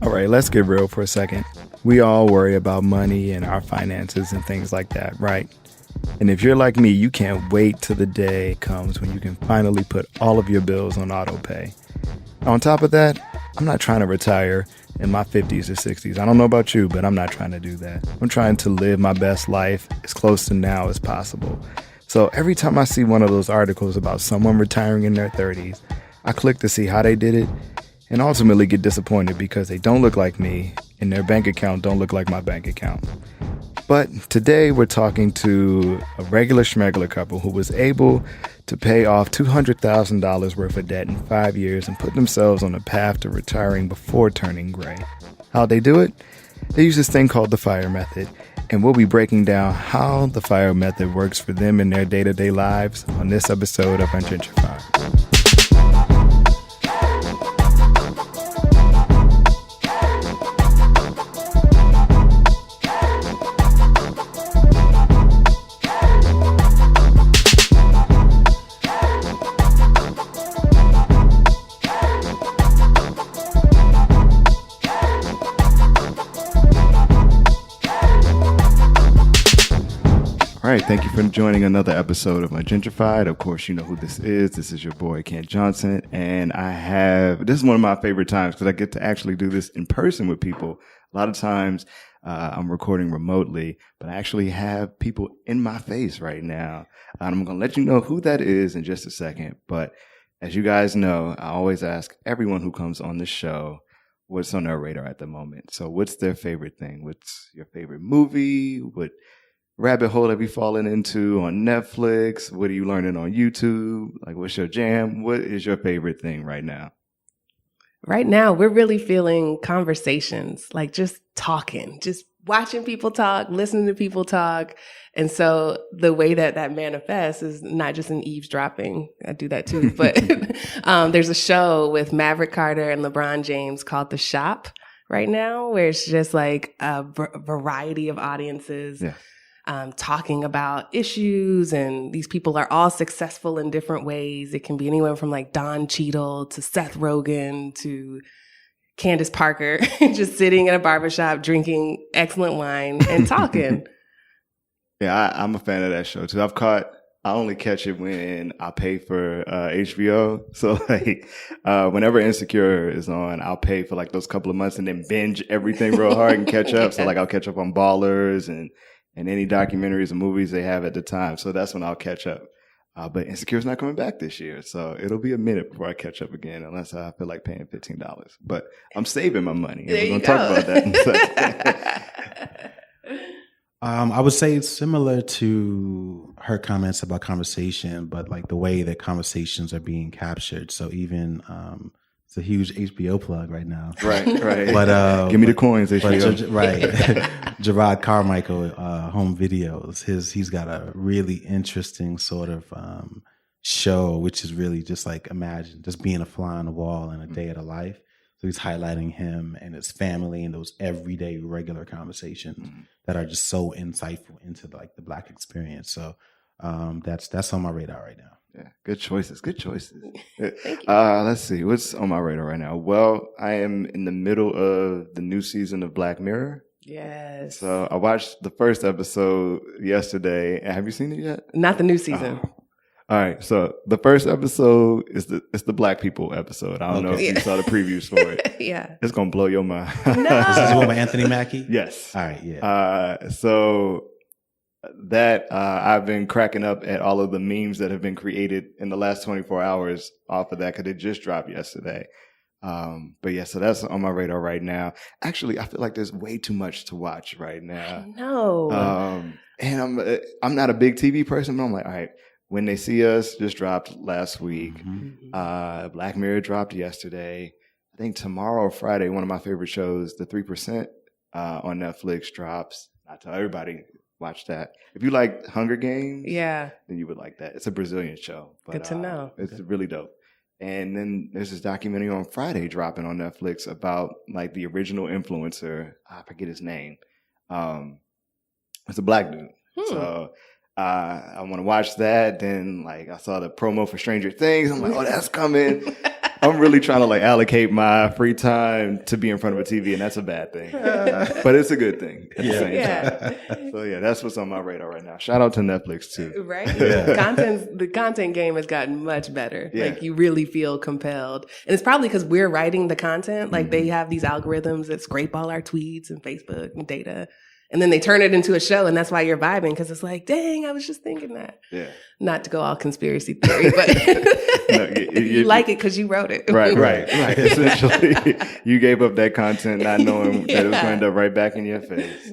All right, let's get real for a second. We all worry about money and our finances and things like that, right? And if you're like me, you can't wait till the day comes when you can finally put all of your bills on auto pay. On top of that, I'm not trying to retire in my 50s or 60s. I don't know about you, but I'm not trying to do that. I'm trying to live my best life as close to now as possible. So every time I see one of those articles about someone retiring in their 30s, I click to see how they did it and ultimately get disappointed because they don't look like me and their bank account don't look like my bank account. But today we're talking to a regular schmegular couple who was able to pay off $200,000 worth of debt in 5 years and put themselves on a path to retiring before turning gray. How'd they do it? They use this thing called the F.I.R.E method, and we'll be breaking down how the F.I.R.E method works for them in their day-to-day lives on this episode of UNGENTRIFIED. All right, thank you for joining another episode of UNGENTRIFIED. Of course, you know who this is. This is your boy, Kent Johnson. And this is one of my favorite times because I get to actually do this in person with people. A lot of times I'm recording remotely, but I actually have people in my face right now. And I'm going to let you know who that is in just a second. But as you guys know, I always ask everyone who comes on the show what's on their radar at the moment. So what's their favorite thing? What's your favorite movie? What rabbit hole have you fallen into on Netflix? What are you learning on YouTube? Like, what's your jam? What is your favorite thing right now? Right now, we're really feeling conversations, like just talking, just watching people talk, listening to people talk. And so the way that manifests is not just in eavesdropping. I do that too. But there's a show with Maverick Carter and LeBron James called The Shop right now, where it's just like a variety of audiences. Yeah. Talking about issues, and these people are all successful in different ways. It can be anyone from like Don Cheadle to Seth Rogen to Candace Parker, just sitting in a barbershop, drinking excellent wine and talking. Yeah, I'm a fan of that show too. I only catch it when I pay for HBO. So like whenever Insecure is on, I'll pay for like those couple of months and then binge everything real hard and catch up. So like I'll catch up on Ballers and any documentaries and movies they have at the time. So that's when I'll catch up. But Insecure's not coming back this year. So it'll be a minute before I catch up again, unless I feel like paying $15. But I'm saving my money. And we're going to talk about that in a second. I would say it's similar to her comments about conversation, but like the way that conversations are being captured. So even it's a huge HBO plug right now. Right. But give me the coins, HBO. Right. Gerard Carmichael, Home Videos. He's got a really interesting sort of show, which is really just like imagine just being a fly on the wall in a day of the life. So he's highlighting him and his family and those everyday regular conversations that are just so insightful into like the Black experience. So that's on my radar right now. Yeah, good choices. Thank you. Let's see. What's on my radar right now? Well, I am in the middle of the new season of Black Mirror. Yes. So I watched the first episode yesterday. Have you seen it yet? Not the new season. Oh. All right. So the first episode is the Black people episode. I don't know if you saw the previews for it. Yeah. It's going to blow your mind. No. Is this one by Anthony Mackie? Yes. All right. Yeah. So that I've been cracking up at all of the memes that have been created in the last 24 hours off of that because it just dropped yesterday. But yeah, so that's on my radar right now. Actually, I feel like there's way too much to watch right now. I know. And I'm not a big TV person, but I'm like, all right, When They See Us just dropped last week. Mm-hmm. Black Mirror dropped yesterday. I think tomorrow or Friday, one of my favorite shows, The 3%, on Netflix drops. I tell everybody, watch that. If you like Hunger Games, then you would like that. It's a Brazilian show. But, good to know. It's really dope. And then there's this documentary on Friday dropping on Netflix about like the original influencer. I forget his name. It's a Black dude. So I want to watch that. Then like I saw the promo for Stranger Things. I'm like, oh, that's coming. I'm really trying to like allocate my free time to be in front of a TV, and that's a bad thing. But it's a good thing at the same time. So yeah, that's what's on my radar right now. Shout out to Netflix too. Right? The content game has gotten much better. Yeah. Like you really feel compelled. And it's probably because we're writing the content. Like they have these algorithms that scrape all our tweets and Facebook and data. And then they turn it into a show, and that's why you're vibing, because it's like, dang, I was just thinking that. Yeah. Not to go all conspiracy theory, but you like it because you wrote it. Right. Essentially, you gave up that content not knowing that it was going to end up right back in your face.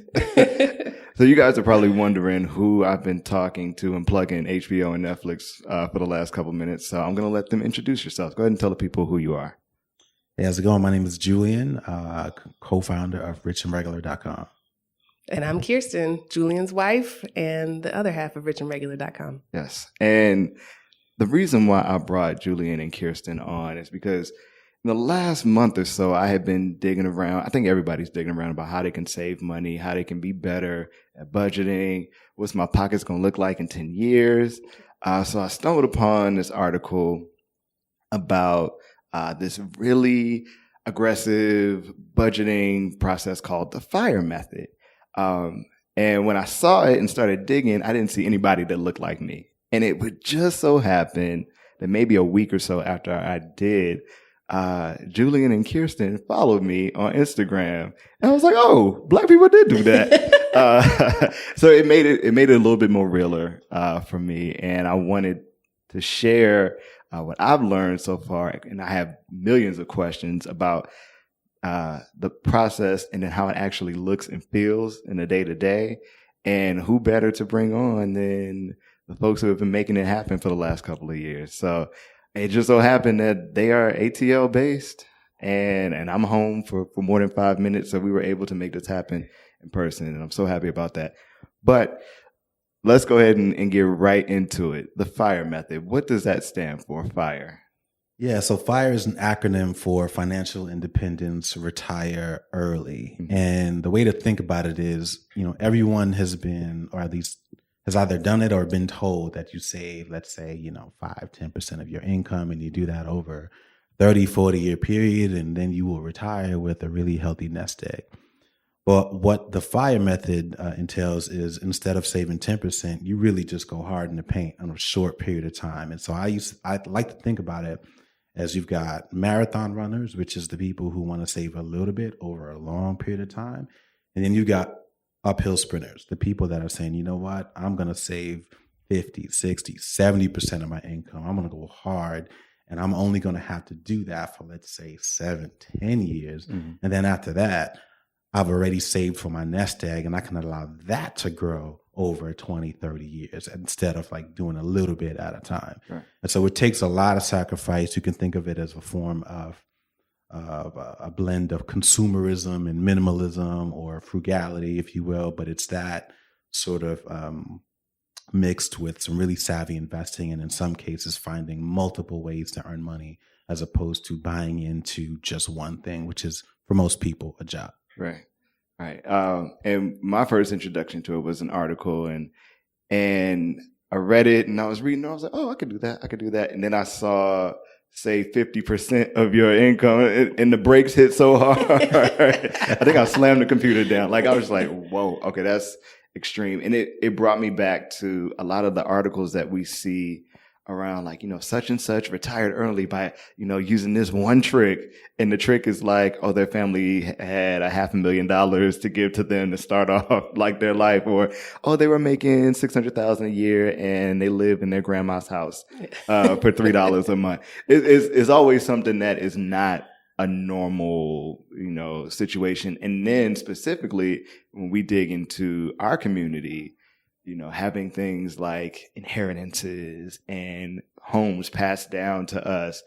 So you guys are probably wondering who I've been talking to and plugging HBO and Netflix for the last couple minutes. So I'm going to let them introduce yourselves. Go ahead and tell the people who you are. Hey, how's it going? My name is Julian, co-founder of richandregular.com. And I'm Kiersten, Julian's wife, and the other half of richandregular.com. Yes. And the reason why I brought Julian and Kiersten on is because in the last month or so, I have been digging around. I think everybody's digging around about how they can save money, how they can be better at budgeting, what's my pockets going to look like in 10 years. So I stumbled upon this article about this really aggressive budgeting process called the FIRE method. And when I saw it and started digging, I didn't see anybody that looked like me. And it would just so happen that maybe a week or so after I did, Julian and Kiersten followed me on Instagram. And I was like, oh, Black people did do that. So it made it a little bit more realer, for me. And I wanted to share, what I've learned so far. And I have millions of questions about the process and then how it actually looks and feels in the day to day. And who better to bring on than the folks who have been making it happen for the last couple of years. So it just so happened that they are ATL based and I'm home for more than 5 minutes. So we were able to make this happen in person. And I'm so happy about that. But let's go ahead and get right into it. The FIRE method. What does that stand for, FIRE? Yeah, so FIRE is an acronym for Financial Independence, Retire Early. Mm-hmm. And the way to think about it is, everyone has been, or at least has either done it or been told that you save, let's say, 5-10% of your income, and you do that over 30-40-year period, and then you will retire with a really healthy nest egg. But what the FIRE method entails is instead of saving 10%, you really just go hard in the paint on a short period of time. And so I like to think about it as you've got marathon runners, which is the people who want to save a little bit over a long period of time. And then you've got uphill sprinters, the people that are saying, you know what, I'm going to save 50, 60, 70% of my income. I'm going to go hard. And I'm only going to have to do that for, let's say, 7-10 years. Mm-hmm. And then after that, I've already saved for my nest egg, and I can allow that to grow over 20-30 years instead of like doing a little bit at a time. Right. And so it takes a lot of sacrifice. You can think of it as a form of a blend of consumerism and minimalism, or frugality, if you will. But it's that sort of mixed with some really savvy investing, and in some cases finding multiple ways to earn money as opposed to buying into just one thing, which is for most people a job. Right. And my first introduction to it was an article, and I read it and I was reading, and I was like, oh, I could do that. And then I saw, say, 50% of your income, and the brakes hit so hard. I think I slammed the computer down. Like, I was like, whoa, okay, that's extreme. And it brought me back to a lot of the articles that we see around, like, such and such retired early by, using this one trick. And the trick is like, oh, their family had $500,000 to give to them to start off like their life. Or, oh, they were making $600,000 a year and they live in their grandma's house, for $3 a month. It's always something that is not a normal, situation. And then specifically when we dig into our community, having things like inheritances and homes passed down to us,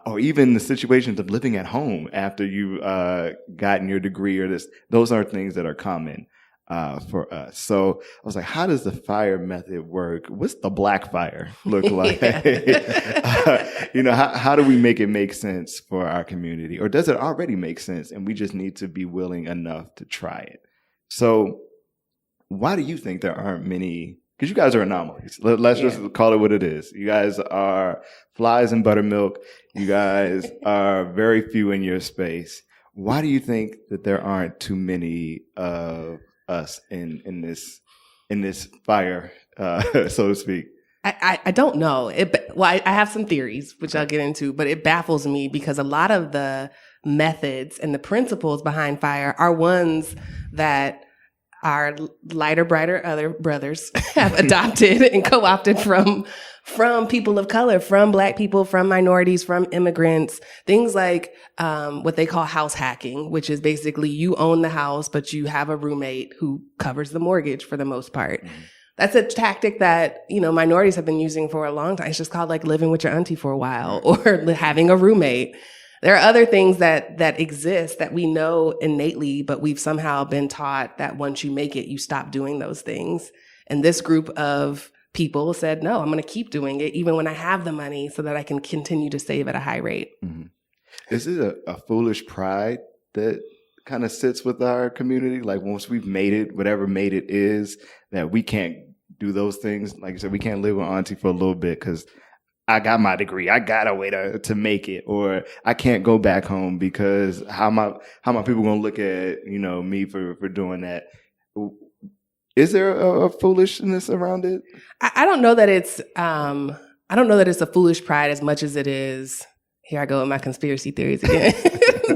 or even the situations of living at home after you've gotten your degree or this, those are things that are common for us. So I was like, how does the FIRE method work? What's the black fire look like? How do we make it make sense for our community? Or does it already make sense and we just need to be willing enough to try it? So why do you think there aren't many because you guys are anomalies. Let's just call it what it is. You guys are flies in buttermilk. You guys are very few in your space. Why do you think that there aren't too many of us in this fire, so to speak? I don't know. I have some theories, which I'll get into, but it baffles me because a lot of the methods and the principles behind FIRE are ones that our lighter, brighter other brothers have adopted and co-opted from people of color, from Black people, from minorities, from immigrants. Things like what they call house hacking, which is basically you own the house, but you have a roommate who covers the mortgage for the most part. Mm-hmm. That's a tactic that, minorities have been using for a long time. It's just called like living with your auntie for a while or having a roommate. There are other things that exist that we know innately, but we've somehow been taught that once you make it, you stop doing those things. And this group of people said, no, I'm going to keep doing it even when I have the money so that I can continue to save at a high rate. Mm-hmm. Is it a foolish pride that kind of sits with our community? Like once we've made it, whatever made it is, that we can't do those things. Like you said, we can't live with auntie for a little bit because I got my degree. I got a way to make it, or I can't go back home because how am I people going to look at, me for doing that? Is there a foolishness around it? I don't know that it's, a foolish pride as much as it is. Here I go with my conspiracy theories again.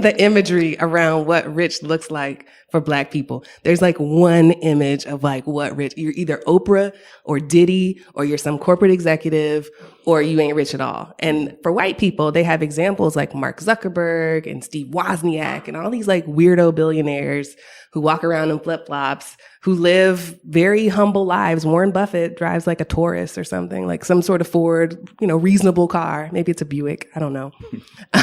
The imagery around what rich looks like for Black people. There's like one image of like what rich, you're either Oprah or Diddy or you're some corporate executive or you ain't rich at all. And for white people, they have examples like Mark Zuckerberg and Steve Wozniak and all these like weirdo billionaires who walk around in flip-flops, who live very humble lives. Warren Buffett drives like a Taurus or something, like some sort of Ford, reasonable car. Maybe it's a Buick. I don't know.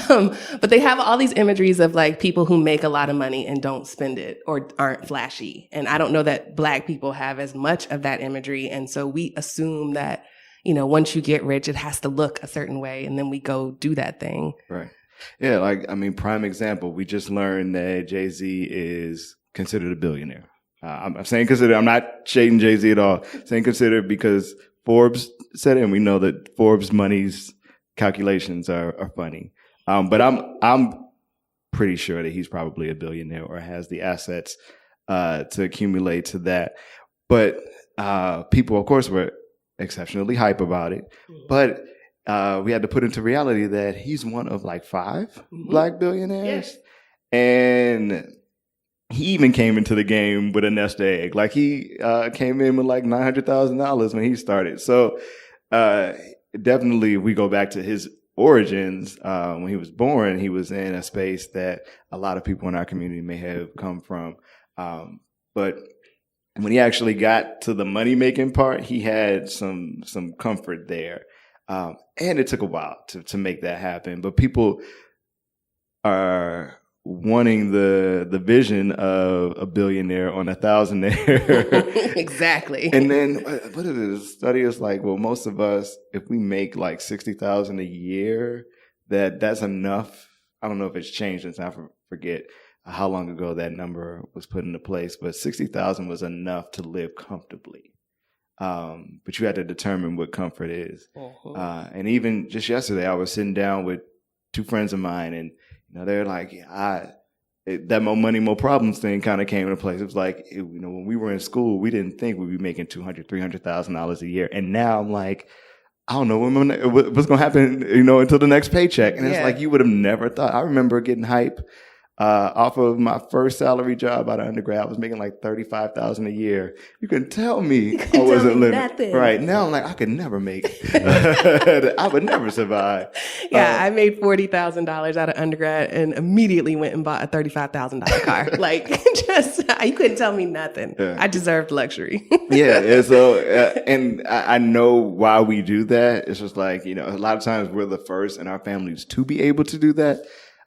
But they have all these imageries of like people who make a lot of money and don't spend it or aren't flashy. And I don't know that Black people have as much of that imagery. And so we assume that, once you get rich, it has to look a certain way. And then we go do that thing. Right. Yeah. Prime example. We just learned that JayZ is considered a billionaire. I'm saying considered. I'm not shading JayZ at all. Saying considered because Forbes said it, and we know that Forbes money's calculations are funny. But I'm pretty sure that he's probably a billionaire or has the assets to accumulate to that. But people, of course, were exceptionally hype about it. But we had to put into reality that he's one of like 5 Black billionaires, yes. And he even came into the game with a nest egg. Like he came in with like $900,000 when he started. So definitely, if we go back to his origins, when he was born, he was in a space that a lot of people in our community may have come from. But when he actually got to the money making part, he had some comfort there. And it took a while to make that happen. But people are wanting the vision of a billionaire on a thousandaire. Exactly. And then what is it? The study is like, well, most of us, if we make like $60,000 a year, that's enough. I don't know if it's changed since I forget how long ago that number was put into place, but 60,000 was enough to live comfortably. But you had to determine what comfort is. Uh-huh. And even just yesterday, I was sitting down with 2 friends of mine, and they're like, that more money, more problems thing kind of came into place. It was like, when we were in school, we didn't think we'd be making $200,000, $300,000 a year. And now I'm like, I don't know what's going to happen, until the next paycheck. And it's like, you would have never thought. I remember getting hype off of my first salary job out of undergrad. I was making like $35,000 a year. You can tell me I wasn't living. Nothing. Right now, I'm like, I could never make it. I would never survive. Yeah, I made $40,000 out of undergrad and immediately went and bought a $35,000 car. Like, you couldn't tell me nothing. Yeah. I deserved luxury. Yeah, and so and I know why we do that. It's just like, a lot of times we're the first in our families to be able to do that.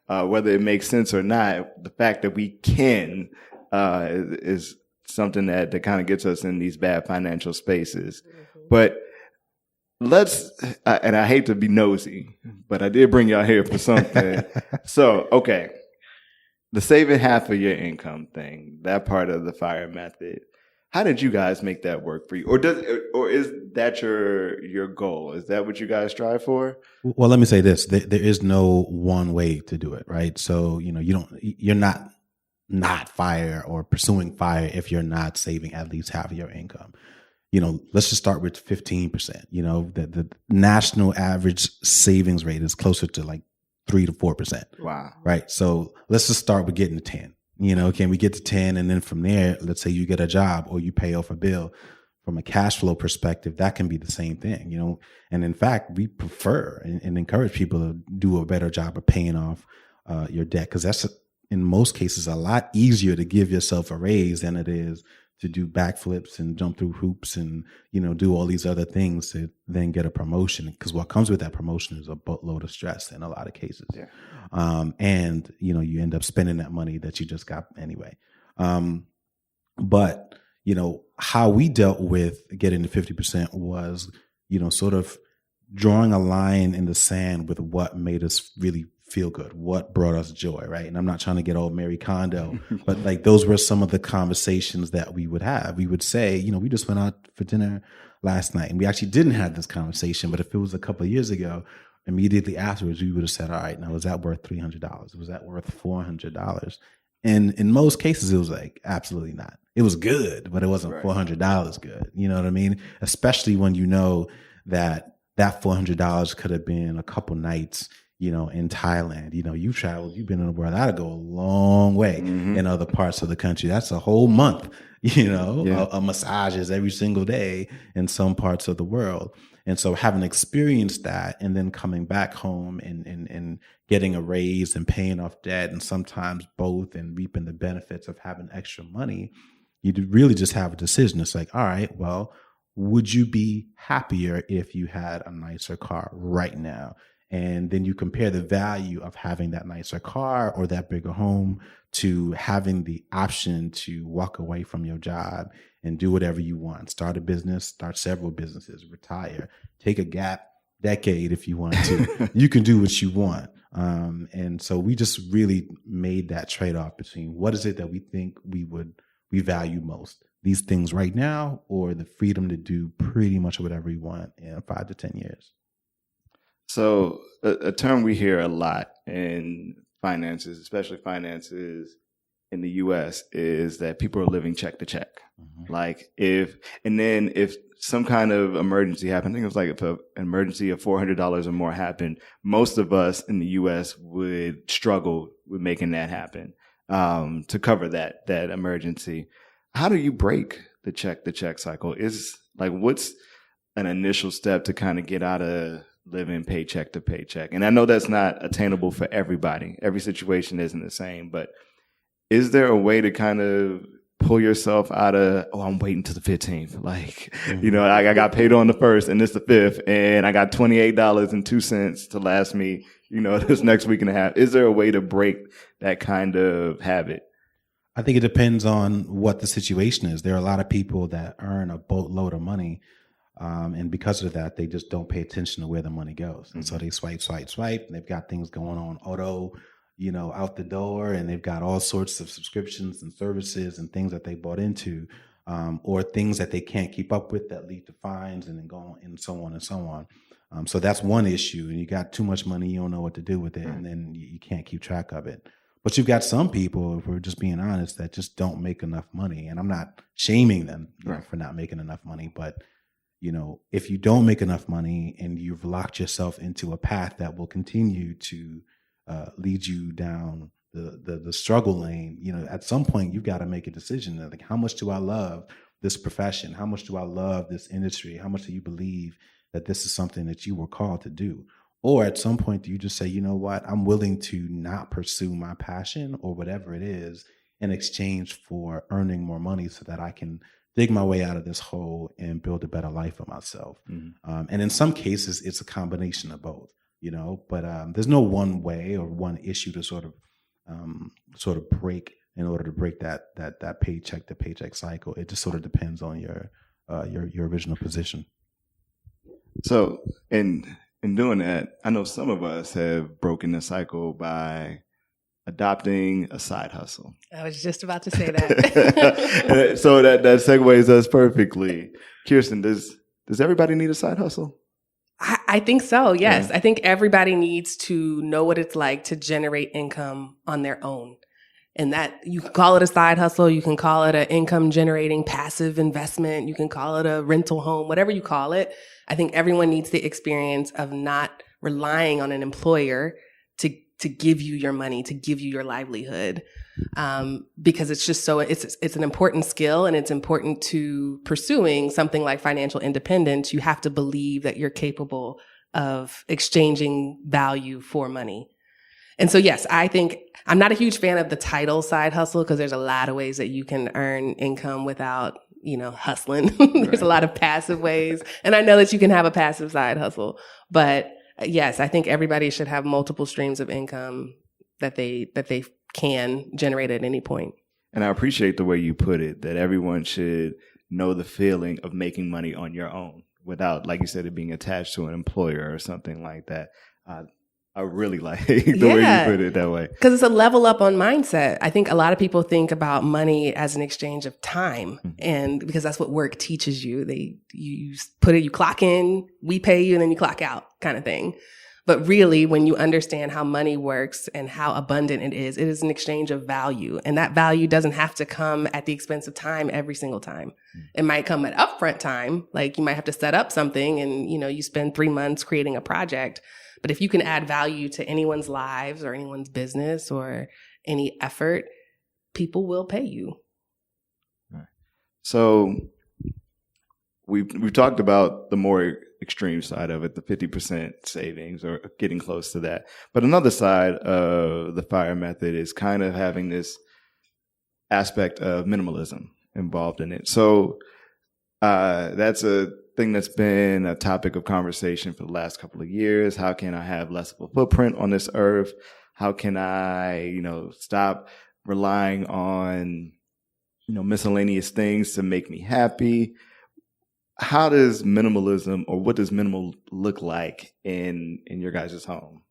Whether it makes sense or not, the fact that we can is something that kind of gets us in these bad financial spaces. Mm-hmm. But and I hate to be nosy, but I did bring y'all here for something. So, okay, the saving half of your income thing, that part of the FIRE method. How did you guys make that work for you? Or is that your goal? Is that what you guys strive for? Well, let me say this. There is no one way to do it, right? So, you're not FIRE or pursuing FIRE if you're not saving at least half of your income. Let's just start with 15%. The national average savings rate is closer to like 3 to 4%. Wow. Right. So let's just start with getting to 10. Can we get to 10? And then from there, let's say you get a job or you pay off a bill. From a cash flow perspective, that can be the same thing, And in fact, we prefer and encourage people to do a better job of paying off your debt, because that's in most cases a lot easier to give yourself a raise than it is to do backflips and jump through hoops and, do all these other things to then get a promotion. Because what comes with that promotion is a boatload of stress in a lot of cases. Yeah. And, you end up spending that money that you just got anyway. But how we dealt with getting to 50% was, sort of drawing a line in the sand with what made us really feel good, what brought us joy, right? And I'm not trying to get all Mary Kondo, but like those were some of the conversations that we would have. We would say, we just went out for dinner last night, and we actually didn't have this conversation. But if it was a couple of years ago, immediately afterwards, we would have said, all right, now, was that worth $300? Was that worth $400? And in most cases, it was like, absolutely not. It was good, but it wasn't $400 good. You know what I mean? Especially when you know that $400 could have been a couple nights, in Thailand. You traveled, you've been in the world. That'd go a long way in other parts of the country. That's a whole month, of massages every single day in some parts of the world. And so having experienced that and then coming back home and getting a raise and paying off debt, and sometimes both, and reaping the benefits of having extra money, you really just have a decision. It's like, all right, well, would you be happier if you had a nicer car right now? And then you compare the value of having that nicer car or that bigger home to having the option to walk away from your job and do whatever you want. Start a business, start several businesses, retire, take a decade if you want to. You can do what you want. And so we just really made that trade-off between what is it that we think we value most, these things right now, or the freedom to do pretty much whatever we want in 5 to 10 years. So a term we hear a lot in finances, especially finances in the U.S., is that people are living check to check. Mm-hmm. Like if some kind of emergency happened, I think it was like if an emergency of $400 or more happened, most of us in the U.S. would struggle with making that happen to cover that emergency. How do you break the check cycle? What's an initial step to kind of get out of living paycheck to paycheck? And I know that's not attainable for everybody. Every situation isn't the same, but is there a way to kind of pull yourself out of, I'm waiting till the 15th. Like, I got paid on the 1st and it's the 5th and I got $28.02 to last me, this next week and a half. Is there a way to break that kind of habit? I think it depends on what the situation is. There are a lot of people that earn a boatload of money. And because of that, they just don't pay attention to where the money goes. And so they swipe, and they've got things going on auto, out the door, and they've got all sorts of subscriptions and services and things that they bought into, or things that they can't keep up with that lead to fines and then go on and so on and so on. So that's one issue. And you got too much money, you don't know what to do with it, and then you can't keep track of it. But you've got some people, if we're just being honest, that just don't make enough money. And I'm not shaming them for not making enough money, but if you don't make enough money and you've locked yourself into a path that will continue to lead you down the struggle lane, at some point you've got to make a decision. Like, how much do I love this profession? How much do I love this industry? How much do you believe that this is something that you were called to do? Or at some point, do you just say, you know what, I'm willing to not pursue my passion or whatever it is in exchange for earning more money so that I can dig my way out of this hole and build a better life for myself. Mm-hmm. And in some cases, it's a combination of both, but there's no one way or one issue to sort of break in order to break that paycheck to paycheck cycle. It just sort of depends on your original position. So in doing that, I know some of us have broken the cycle by adopting a side hustle. I was just about to say that. So that segues us perfectly. Kiersten, does everybody need a side hustle? I think so, yes. Yeah. I think everybody needs to know what it's like to generate income on their own. And that you can call it a side hustle, you can call it an income generating passive investment, you can call it a rental home, whatever you call it. I think everyone needs the experience of not relying on an employer to give you your money, to give you your livelihood. Because it's just it's an important skill, and it's important to pursuing something like financial independence. You have to believe that you're capable of exchanging value for money. And so, yes, I think I'm not a huge fan of the title side hustle, because there's a lot of ways that you can earn income without, hustling. There's a lot of passive ways. And I know that you can have a passive side hustle, but yes, I think everybody should have multiple streams of income that they can generate at any point. And I appreciate the way you put it, that everyone should know the feeling of making money on your own without, like you said, it being attached to an employer or something like that. I really like the way you put it that way. Because it's a level up on mindset. I think a lot of people think about money as an exchange of time. And because that's what work teaches you. You clock in, we pay you, and then you clock out kind of thing. But really, when you understand how money works and how abundant it is an exchange of value. And that value doesn't have to come at the expense of time every single time. It might come at upfront time. Like you might have to set up something and, you spend 3 months creating a project. But if you can add value to anyone's lives or anyone's business or any effort, people will pay you. So we've talked about the more extreme side of it, the 50% savings or getting close to that. But another side of the FIRE method is kind of having this aspect of minimalism involved in it. So that's a thing that's been a topic of conversation for the last couple of years. How can I have less of a footprint on this earth? How can I, stop relying on, miscellaneous things to make me happy? How does minimalism, or what does minimal look like in your guys' home?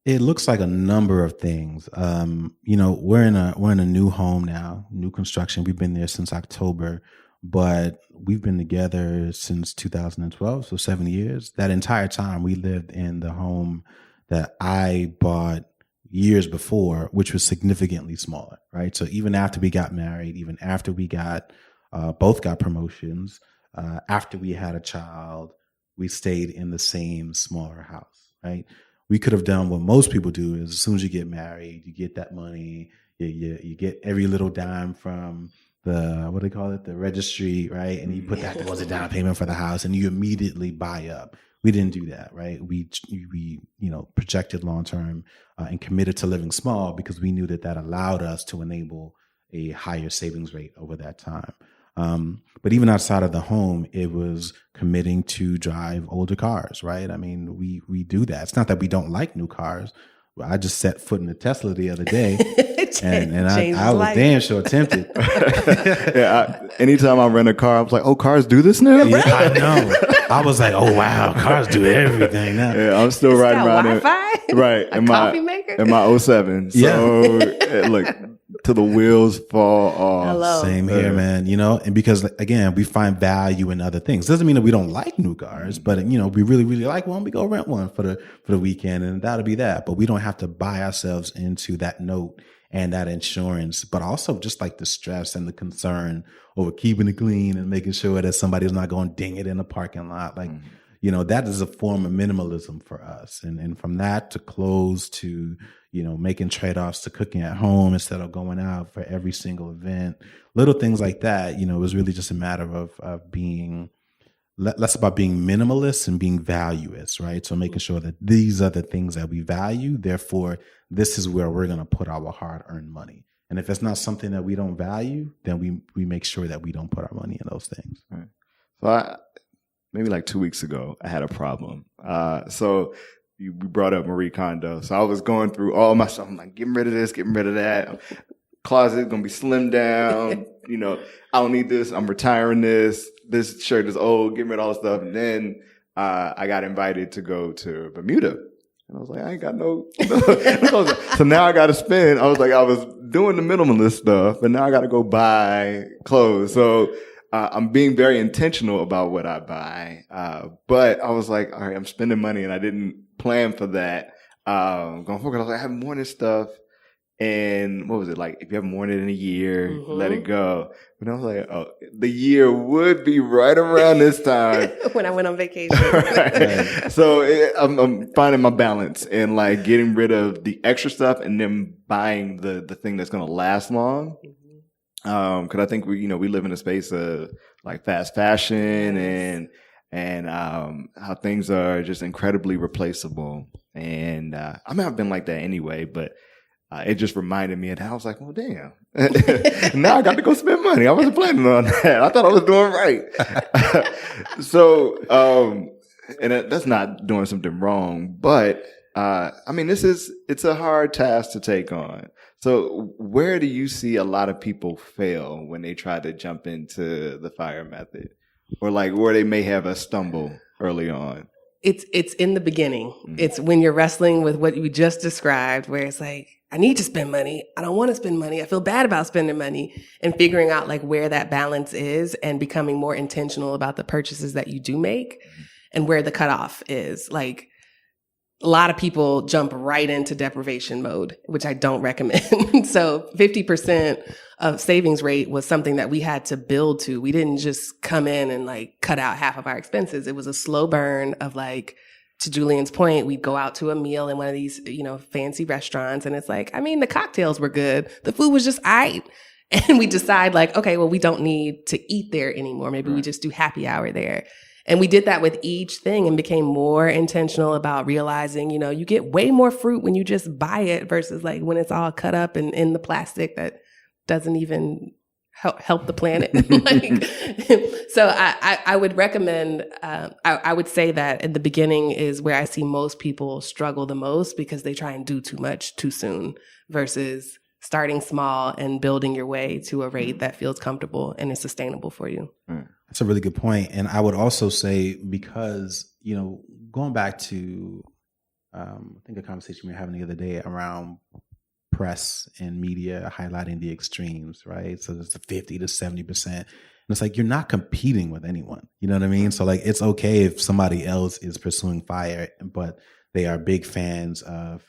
It looks like a number of things. We're in a new home now, new construction. We've been there since October, but we've been together since 2012, so 7 years. That entire time we lived in the home that I bought years before, which was significantly smaller, right? So even after we got married, even after we both got promotions, after we had a child, we stayed in the same smaller house, right? We could have done what most people do is as soon as you get married, you get that money, you get every little dime from the, what do they call it? The registry, right? And you put that towards the down payment for the house and you immediately buy up. We didn't do that, right? We projected long-term and committed to living small because we knew that allowed us to enable a higher savings rate over that time. But even outside of the home, it was committing to drive older cars, right? I mean, we do that. It's not that we don't like new cars. I just set foot in a Tesla the other day, and I was damn sure tempted. Anytime I rent a car, I was like, "Oh, cars do this now." Yeah, I know. I was like, "Oh wow, cars do everything now." Yeah, I'm still riding around Wi-Fi? Right, a coffee maker in my 07. So look, till the wheels fall off. Hello. Same here, man. And because again, we find value in other things. Doesn't mean that we don't like new cars, but we really, really like one. We go rent one for the weekend, and that'll be that. But we don't have to buy ourselves into that note and that insurance, but also just like the stress and the concern over keeping it clean and making sure that somebody's not going to ding it in the parking lot. Like, that is a form of minimalism for us. And from that to clothes to, making trade-offs to cooking at home instead of going out for every single event, little things like that, it was really just a matter of being less about being minimalist and being valuous, right? So making sure that these are the things that we value. Therefore, this is where we're going to put our hard-earned money. And if it's not something that we don't value, then we make sure that we don't put our money in those things. Right. So maybe like 2 weeks ago, I had a problem. So we brought up Marie Kondo. So I was going through all my stuff. I'm like, getting rid of this, getting rid of that. Closet going to be slimmed down. I don't need this. I'm retiring this. This shirt is old. Getting rid of all the stuff. And then I got invited to go to Bermuda. And I was like, I ain't got no. So now I got to spend. I was like, I was doing the minimalist stuff, but now I got to go buy clothes. So I'm being very intentional about what I buy. But I was like, all right, I'm spending money, and I didn't plan for that. Going forward, I was like, I have more of this stuff. And what was it like? If you haven't worn it in a year, let it go. But I was like, oh, the year would be right around this time when I went on vacation. Right. So I'm finding my balance and like getting rid of the extra stuff and then buying the thing that's going to last long. Cause I think we live in a space of like fast fashion and how things are just incredibly replaceable. And, I mean, I've been like that anyway, but it just reminded me of that. I was like, well, damn. Now I got to go spend money. I wasn't planning on that. I thought I was doing right. So, and that's not doing something wrong, but, I mean, it's a hard task to take on. So where do you see a lot of people fail when they try to jump into the FIRE method, or like where they may have a stumble early on? It's in the beginning. It's when you're wrestling with what you just described, where it's like, I need to spend money. I don't want to spend money. I feel bad about spending money, and figuring out like where that balance is and becoming more intentional about the purchases that you do make and where the cutoff is. Like a lot of people jump right into deprivation mode, which I don't recommend. So 50% of savings rate was something that we had to build to. We didn't just come in and like cut out half of our expenses. It was a slow burn of like, to Julian's point, we'd go out to a meal in one of these, fancy restaurants. And it's like, I mean, the cocktails were good. The food was just all right. And we decide like, okay, well, we don't need to eat there anymore. Maybe we just do happy hour there. And we did that with each thing and became more intentional about realizing, you get way more fruit when you just buy it versus like when it's all cut up and in the plastic that doesn't even help the planet. So I would recommend, I would say that at the beginning is where I see most people struggle the most because they try and do too much too soon versus starting small and building your way to a rate that feels comfortable and is sustainable for you. That's a really good point. And I would also say, because, going back to, I think a conversation we were having the other day around press and media highlighting the extremes, right? So there's the 50 to 70%. And it's like, you're not competing with anyone. You know what I mean? So like, it's okay if somebody else is pursuing FIRE, but they are big fans of,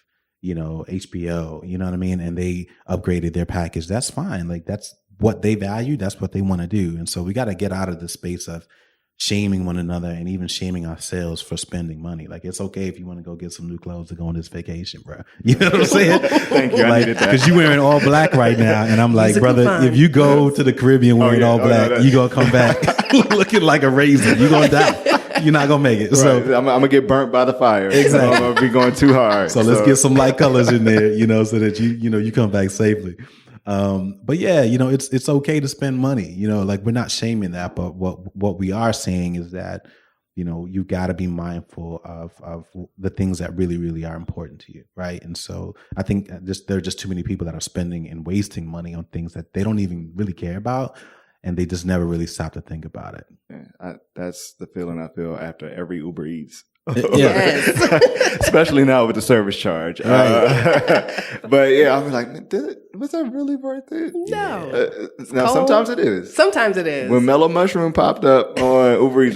HBO, you know what I mean? And they upgraded their package. That's fine. Like that's what they value. That's what they want to do. And so we got to get out of the space of shaming one another and even shaming ourselves for spending money. Like it's okay if you want to go get some new clothes to go on this vacation, bro. You know what I'm saying? Thank you. Like, because you're wearing all black right now. And I'm like, brother, if you go to the Caribbean wearing all black, you're going to come back looking like a raisin. You're going to die. You're not going to make it. Right. So I'm going to get burnt by the fire. Exactly. So I'm going to be going too hard. So let's get some light colors in there, so that you come back safely. But yeah, it's okay to spend money, like we're not shaming that, but what we are saying is that, you got to be mindful of the things that really, really are important to you. Right. And so I think there are just too many people that are spending and wasting money on things that they don't even really care about. And they just never really stop to think about it. Yeah, that's the feeling I feel after every Uber Eats. Yes. Especially now with the service charge. Right. But yeah, I'm like, was that really worth it? No. Now, sometimes it is. Sometimes it is. When Mellow Mushroom popped up on Uber Eats,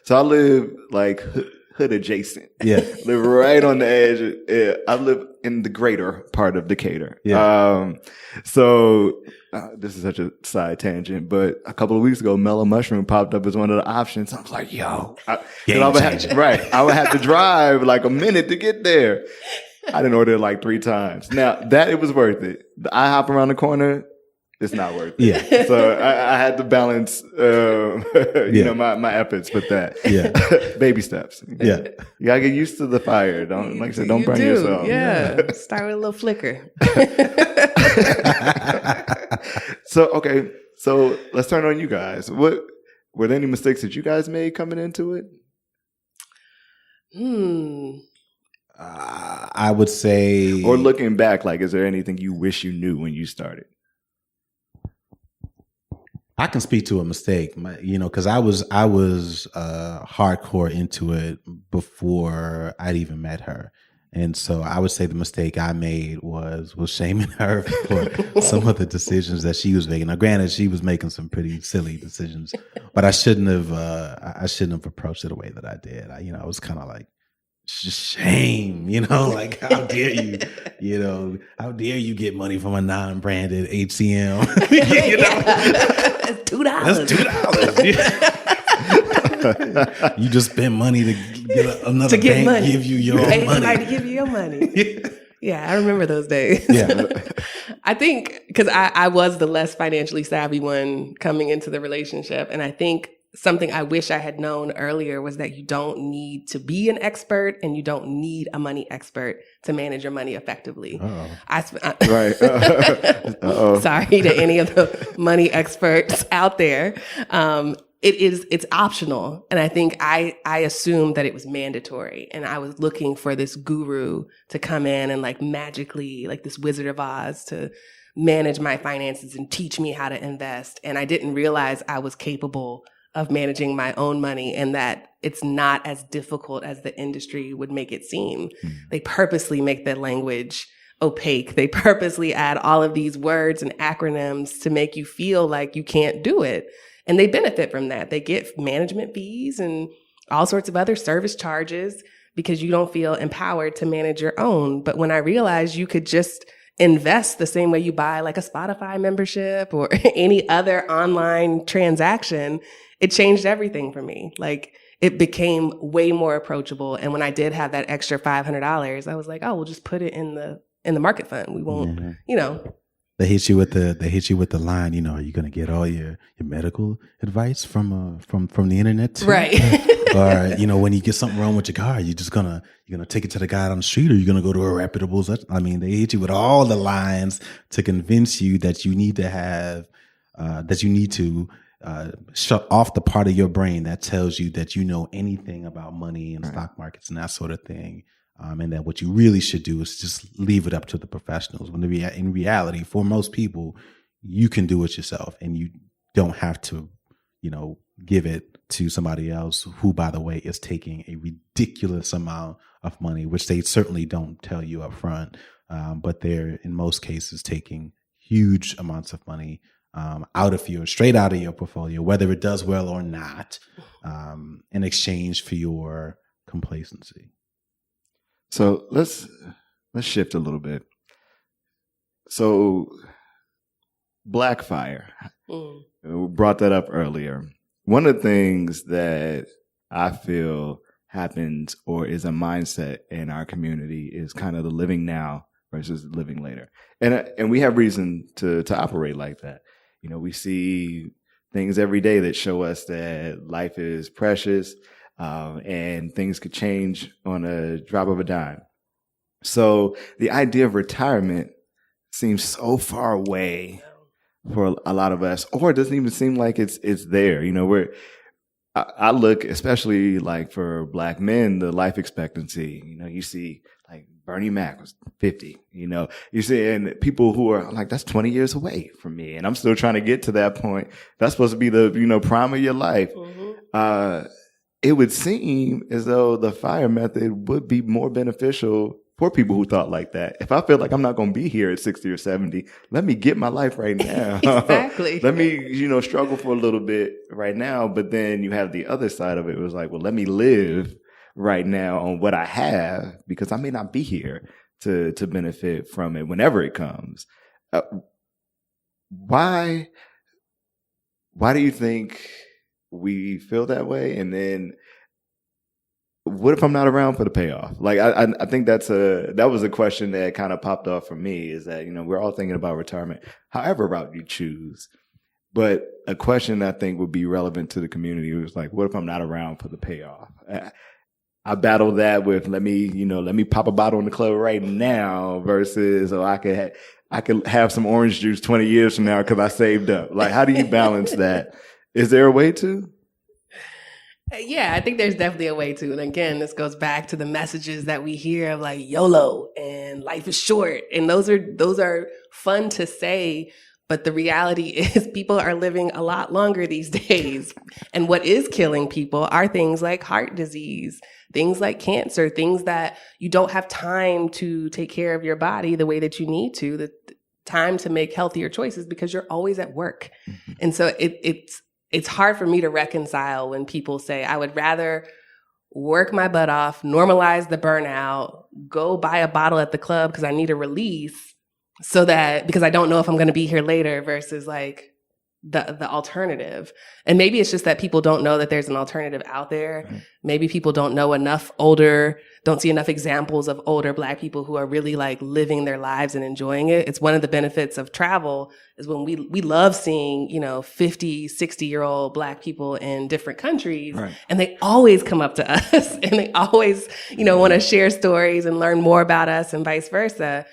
so I live like hood adjacent. Yeah. Live right on the edge. I live in the greater part of Decatur. Yeah. So this is such a side tangent, but a couple of weeks ago, Mellow Mushroom popped up as one of the options. I was like, yo, I would have to drive like a minute to get there. I didn't order it like 3 times. Now that it was worth it. The IHOP around the corner, it's not worth it. Yeah. So I had to balance, my efforts with that. Yeah. Baby steps. Yeah. You gotta get used to the fire. Don't, like I said, don't burn yourself. Yeah. Start with a little flicker. So let's turn on you guys. What were there any mistakes that you guys made coming into it? I would say, or looking back, like, is there anything you wish you knew when you started? I can speak to a mistake, because I was hardcore into it before I'd even met her. And so I would say the mistake I made was shaming her for some of the decisions that she was making. Now, granted, she was making some pretty silly decisions, but I shouldn't have approached it the way that I did. I was kind of like, shame, like, how dare you, how dare you get money from a non-branded HCM? That's $2. You just spend money to get another bank money. Give you your money. Somebody to give you your money. Yeah, I remember those days. Yeah. I think because I was the less financially savvy one coming into the relationship. And I think something I wish I had known earlier was that you don't need to be an expert and you don't need a money expert to manage your money effectively. Right. Sorry to any of the money experts out there. It's optional. And I think I assumed that it was mandatory. And I was looking for this guru to come in and like magically, like this Wizard of Oz, to manage my finances and teach me how to invest. And I didn't realize I was capable of managing my own money and that it's not as difficult as the industry would make it seem. They purposely make that language opaque. They purposely add all of these words and acronyms to make you feel like you can't do it. And they benefit from that. They get management fees and all sorts of other service charges because you don't feel empowered to manage your own. But when I realized you could just invest the same way you buy like a Spotify membership or any other online transaction, it changed everything for me. Like it became way more approachable. And when I did have that extra $500, I was like, oh, we'll just put it in the market fund. We won't, They hit you with the line, are you going to get all your medical advice from the internet too? Right. Or, when you get something wrong with your car, you're going to take it to the guy on the street, or you're going to go to a reputable. They hit you with all the lines to convince you that you need to have, shut off the part of your brain that tells you that you know anything about money and stock markets and that sort of thing. And that what you really should do is just leave it up to the professionals. When in reality, for most people, you can do it yourself, and you don't have to, give it to somebody else who, by the way, is taking a ridiculous amount of money, which they certainly don't tell you up front. But they're in most cases taking huge amounts of money straight out of your portfolio, whether it does well or not, in exchange for your complacency. So let's shift a little bit. So F.I.R.E. We brought that up earlier. One of the things that I feel happens or is a mindset in our community is kind of the living now versus living later. And we have reason to operate like that. We see things every day that show us that life is precious. And things could change on a drop of a dime. So the idea of retirement seems so far away for a lot of us, or it doesn't even seem like it's there. I look, especially like for Black men, the life expectancy. You see like Bernie Mac was 50. You see, and people who are like, that's 20 years away from me, and I'm still trying to get to that point. That's supposed to be the prime of your life. Mm-hmm. It would seem as though the F.I.R.E. method would be more beneficial for people who thought like that. If I feel like I'm not going to be here at 60 or 70, let me get my life right now. Exactly. Let me, struggle for a little bit right now. But then you have the other side of it. It was like, well, let me live right now on what I have, because I may not be here to benefit from it whenever it comes. Why do you think we feel that way? And then what if I'm not around for the payoff? Like, I think that was a question that kind of popped off for me, is that, we're all thinking about retirement, however route you choose. But a question I think would be relevant to the community was like, what if I'm not around for the payoff? I battle that with, let me pop a bottle in the club right now versus, I could have some orange juice 20 years from now because I saved up. Like, how do you balance that? Is there a way to? Yeah, I think there's definitely a way to. And again, this goes back to the messages that we hear of like YOLO and life is short. And those are fun to say, But the reality is people are living a lot longer these days. And what is killing people are things like heart disease, things like cancer, things that you don't have time to take care of your body the way that you need to, the time to make healthier choices because you're always at work. Mm-hmm. And so it's hard for me to reconcile when people say, I would rather work my butt off, normalize the burnout, go buy a bottle at the club because I need a release, so that because I don't know if I'm going to be here later versus like the alternative. And maybe it's just that people don't know that there's an alternative out there. Right. Maybe people don't know don't see enough examples of older Black people who are really like living their lives and enjoying it. It's one of the benefits of travel is when we love seeing, 50, 60-year-old Black people in different countries. Right. And they always come up to us and they always, want to share stories and learn more about us and vice versa.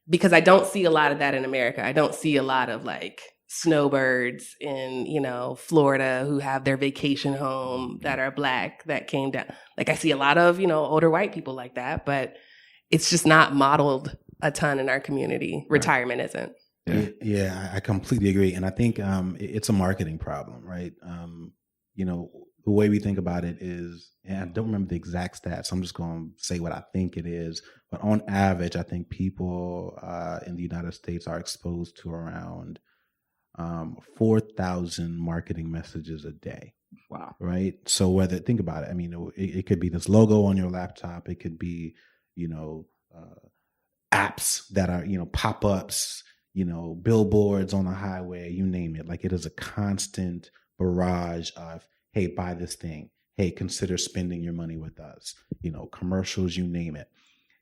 Because I don't see a lot of that in America. I don't see a lot of like snowbirds in, Florida who have their vacation home that are Black that came down. Like I see a lot of, older white people like that, but it's just not modeled a ton in our community. Retirement isn't. Yeah, I completely agree. And I think it's a marketing problem, right? The way we think about it is, and I don't remember the exact stats, so I'm just going to say what I think it is. But on average, I think people in the United States are exposed to around 4,000 marketing messages a day. Wow. Right? So think about it. I mean, it could be this logo on your laptop. It could be, apps that are, pop-ups, billboards on the highway, you name it. Like it is a constant barrage of, hey, buy this thing. Hey, consider spending your money with us. Commercials, you name it.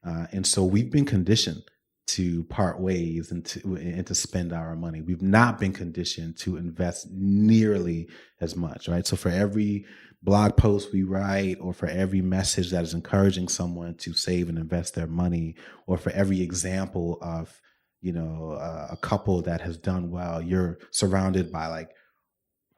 And so we've been conditioned to part ways and to spend our money. We've not been conditioned to invest nearly as much, right? So for every blog post we write, or for every message that is encouraging someone to save and invest their money, or for every example of, a couple that has done well, you're surrounded by like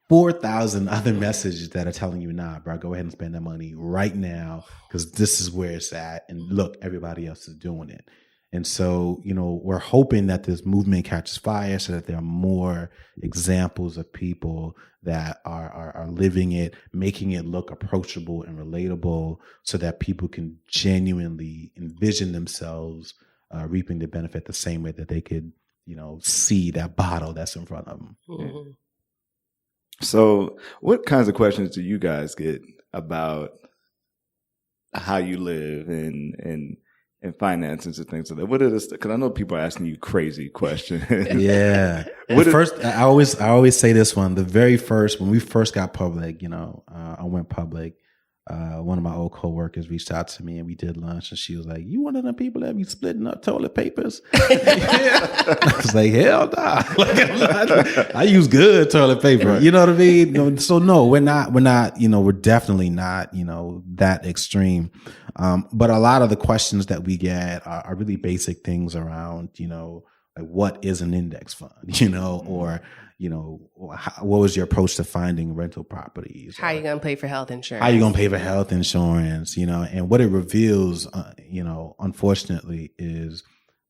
4,000 other messages that are telling you, nah, bro, go ahead and spend that money right now because this is where it's at. And look, everybody else is doing it. And so, we're hoping that this movement catches fire so that there are more examples of people that are living it, making it look approachable and relatable so that people can genuinely envision themselves reaping the benefit the same way that they could, see that bottle that's in front of them. Mm-hmm. So what kinds of questions do you guys get about how you live and finances and things like that? What are this? Because I know people are asking you crazy questions. Yeah. First, I always say this one. The very first, when we first got public, I went public. One of my old coworkers reached out to me and we did lunch, and she was like, "You one of them people that be splitting up toilet papers?" Yeah. I was like, "Hell nah!" I use good toilet paper. Right. You know what I mean? So no, we're not. We're definitely not. That extreme. But a lot of the questions that we get are really basic things around, like what is an index fund, or what was your approach to finding rental properties? How are you going to pay for health insurance? And what it reveals, unfortunately, is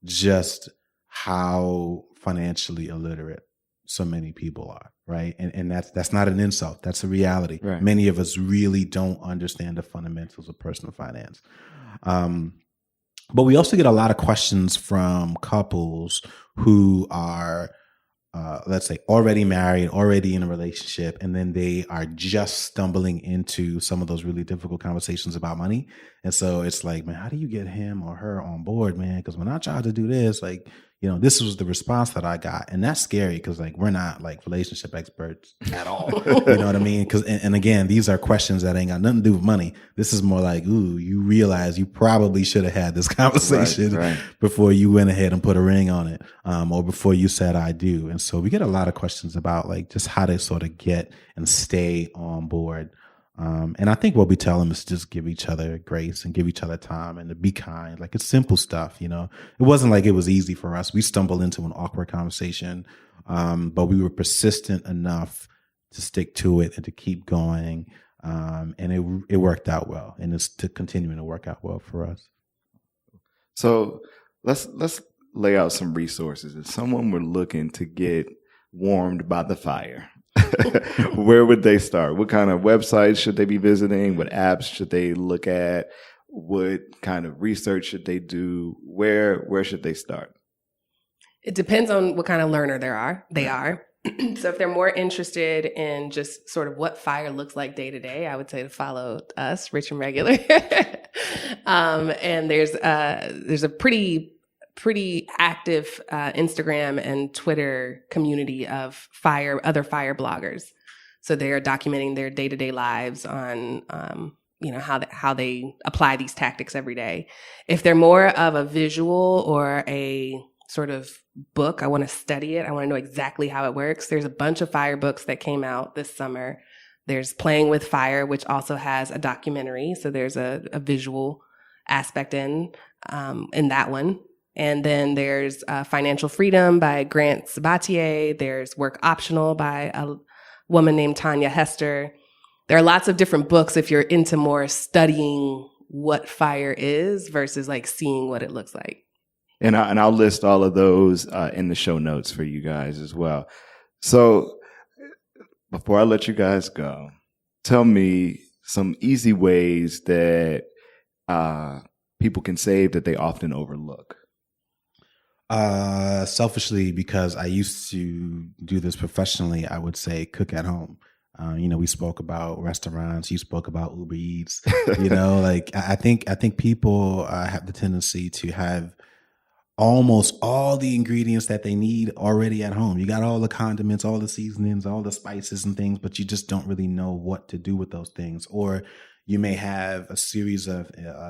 just how financially illiterate so many people are, right? And that's not an insult. That's a reality. Right. Many of us really don't understand the fundamentals of personal finance. But we also get a lot of questions from couples who are let's say already married, already in a relationship, and then they are just stumbling into some of those really difficult conversations about money. And so it's like, man, how do you get him or her on board, man? Because when I tried to do this, like, this was the response that I got. And that's scary because like, we're not like relationship experts at all. You know what I mean? Because, and again, these are questions that ain't got nothing to do with money. This is more like, ooh, you realize you probably should have had this conversation right. before you went ahead and put a ring on it, or before you said I do. And so we get a lot of questions about like just how to sort of get and stay on board. And I think what we tell them is just give each other grace and give each other time and to be kind. Like, it's simple stuff, It wasn't like it was easy for us. We stumbled into an awkward conversation, but we were persistent enough to stick to it and to keep going. And it worked out well, and it's continuing to work out well for us. So let's lay out some resources. If someone were looking to get warmed by the fire, where would they start? What kind of websites should they be visiting? What apps should they look at? What kind of research should they do? Where should they start? It depends on what kind of learner they are. So if they're more interested in just sort of what FIRE looks like day to day, I would say to follow us, Rich and Regular. And there's a pretty active Instagram and Twitter community of other FIRE bloggers. So they're documenting their day-to-day lives on how they apply these tactics every day. If they're more of a visual or a sort of book, I want to study it, I want to know exactly how it works, there's a bunch of FIRE books that came out this summer. There's Playing with FIRE, which also has a documentary. So there's a visual aspect in that one. And then there's Financial Freedom by Grant Sabatier. There's Work Optional by a woman named Tanya Hester. There are lots of different books if you're into more studying what FIRE is versus like seeing what it looks like. And I'll list all of those in the show notes for you guys as well. So before I let you guys go, tell me some easy ways that people can save that they often overlook. Selfishly, because I used to do this professionally, I would say cook at home. We spoke about restaurants. You spoke about Uber Eats. I think people have the tendency to have almost all the ingredients that they need already at home. You got all the condiments, all the seasonings, all the spices and things, but you just don't really know what to do with those things. Or you may have a series of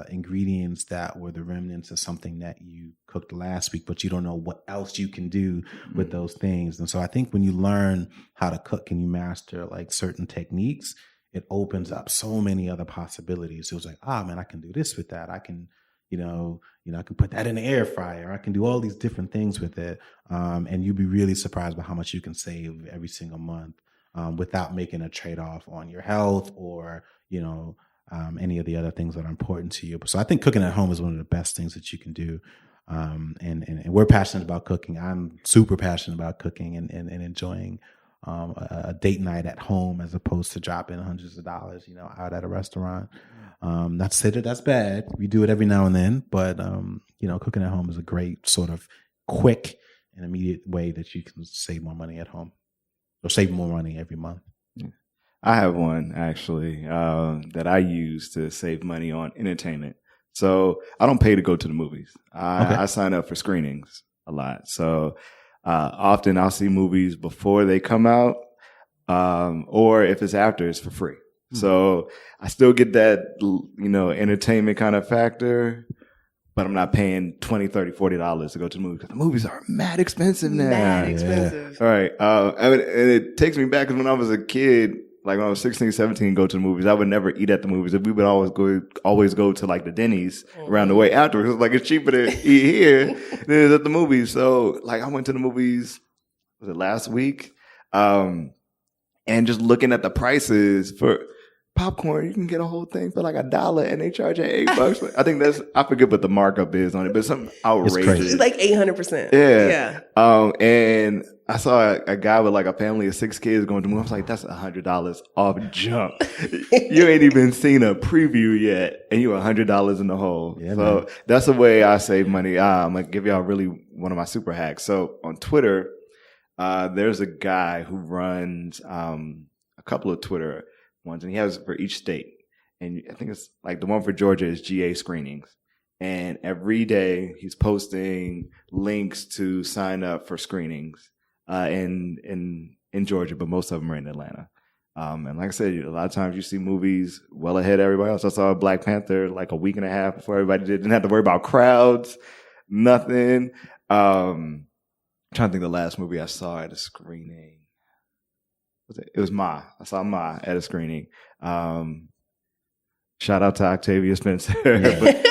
ingredients that were the remnants of something that you cooked last week, but you don't know what else you can do with those things. And so I think when you learn how to cook and you master like certain techniques, it opens up so many other possibilities. It was like, man, I can do this with that. I can, I can put that in the air fryer. I can do all these different things with it. And you'd be really surprised by how much you can save every single month without making a trade-off on your health or, any of the other things that are important to you. So I think cooking at home is one of the best things that you can do. And we're passionate about cooking. I'm super passionate about cooking and enjoying a date night at home as opposed to dropping hundreds of dollars, out at a restaurant. Not to say that that's bad. We do it every now and then, but cooking at home is a great sort of quick and immediate way that you can save more money at home or save more money every month. I have one actually that I use to save money on entertainment. So I don't pay to go to the movies. I sign up for screenings a lot. So often I'll see movies before they come out, or if it's after, it's for free. Mm-hmm. So I still get that, entertainment kind of factor, but I'm not paying $20, $30, $40 to go to the movies because the movies are mad expensive now. Mad expensive. All right. And it takes me back because when I was a kid, like when I was 16, 17, go to the movies, I would never eat at the movies. We would always go to like the Denny's around the way afterwards. It was like, it's cheaper to eat here than it is at the movies. So like I went to the movies, was it last week? And just looking at the prices for popcorn, you can get a whole thing for like $1 and they charge you $8. I think I forget what the markup is on it, but it's something outrageous. It's like 800%. Yeah. And I saw a guy with like a family of 6 kids going to the movie. I was like, that's $100 off jump. You ain't even seen a preview yet, and you're $100 in the hole. Yeah, so man. That's the way I save money. I'm going to give y'all really one of my super hacks. So on Twitter, there's a guy who runs a couple of Twitter ones, and he has for each state. And I think it's like the one for Georgia is GA screenings. And every day he's posting links to sign up for screenings in Georgia, but most of them are in Atlanta. And like I said, a lot of times you see movies well ahead of everybody else. I saw Black Panther like a week and a half before everybody did. Didn't have to worry about crowds, nothing. I'm trying to think of the last movie I saw at a screening. It was Ma. I saw Ma at a screening. Shout out to Octavia Spencer. But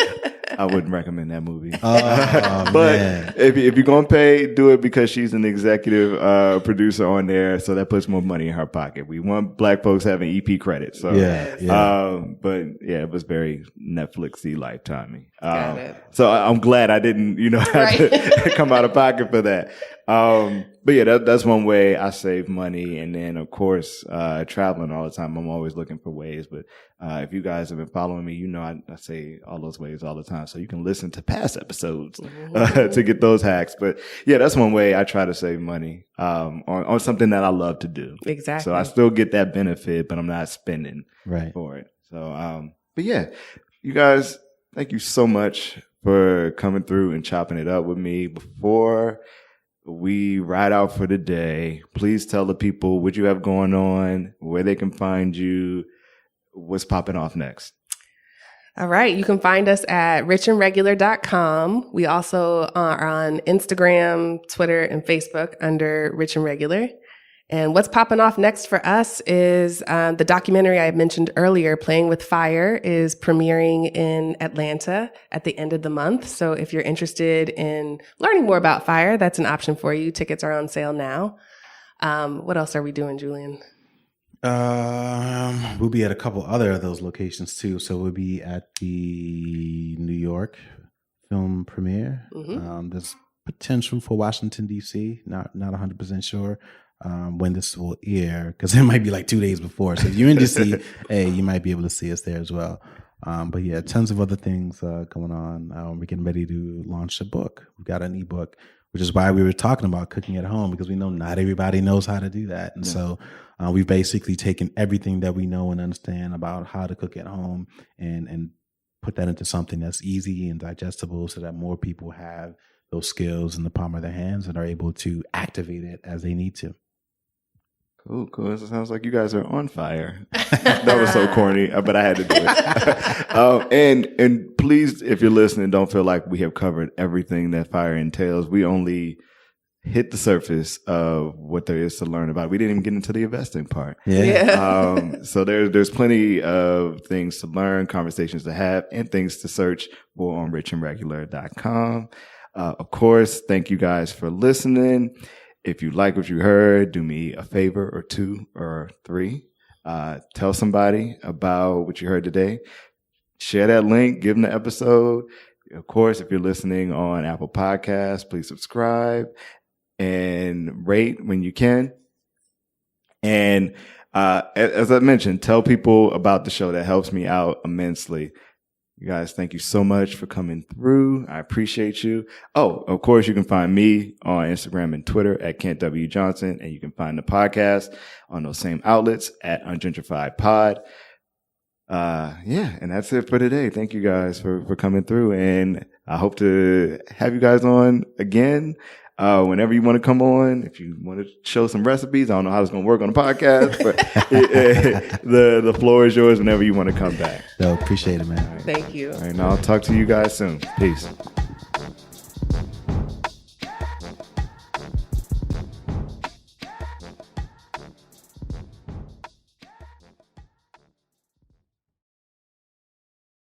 I wouldn't recommend that movie. But if you're going to pay, do it because she's an executive producer on there. So that puts more money in her pocket. We want Black folks having EP credit. So, but yeah, it was very Netflix-y, Lifetime-y. So I'm glad I didn't, have to come out of pocket for that. But yeah, that's one way I save money. And then, of course, traveling all the time, I'm always looking for ways. But if you guys have been following me, you know I say all those ways all the time. So you can listen to past episodes to get those hacks. But yeah, that's one way I try to save money on something that I love to do. Exactly. So I still get that benefit, but I'm not spending for it. So, but yeah, you guys, thank you so much for coming through and chopping it up with me. Before we ride out for the day, please tell the people what you have going on, where they can find you, what's popping off next. All right. You can find us at richandregular.com. We also are on Instagram, Twitter, and Facebook under Rich and Regular. And what's popping off next for us is the documentary I mentioned earlier, Playing with Fire, is premiering in Atlanta at the end of the month. So if you're interested in learning more about fire, that's an option for you. Tickets are on sale now. What else are we doing, Julian? We'll be at a couple other of those locations too. So we'll be at the New York film premiere. There's potential for Washington, D.C. Not 100% sure when this will air, because it might be like 2 days before. So if you're in DC, hey, you might be able to see us there as well. But yeah, tons of other things going on. We're getting ready to launch a book. We've got an ebook, which is why we were talking about cooking at home, because we know not everybody knows how to do that. And so we've basically taken everything that we know and understand about how to cook at home and put that into something that's easy and digestible so that more people have those skills in the palm of their hands and are able to activate it as they need to. Cool. It sounds like you guys are on fire. That was so corny, but I had to do it. And please, if you're listening, don't feel like we have covered everything that fire entails. We only hit the surface of what there is to learn about. We didn't even get into the investing part. So there's plenty of things to learn, conversations to have, and things to search for on richandregular.com. Of course, thank you guys for listening. If you like what you heard, do me a favor or two or three. Tell somebody about what you heard today. Share that link, give them the episode. Of course, if you're listening on Apple Podcasts, please subscribe and rate when you can. And as I mentioned, tell people about the show. That helps me out immensely. You guys, thank you so much for coming through. I appreciate you. Oh, of course, you can find me on Instagram and Twitter at Kent W. Johnson, and you can find the podcast on those same outlets at UNGENTRIFIED Pod. And that's it for today. Thank you guys for coming through, and I hope to have you guys on again. Whenever you want to come on, if you want to show some recipes, I don't know how it's going to work on the podcast, but the floor is yours whenever you want to come back. No, appreciate it, man. Thank you. All right, now I'll talk to you guys soon. Peace.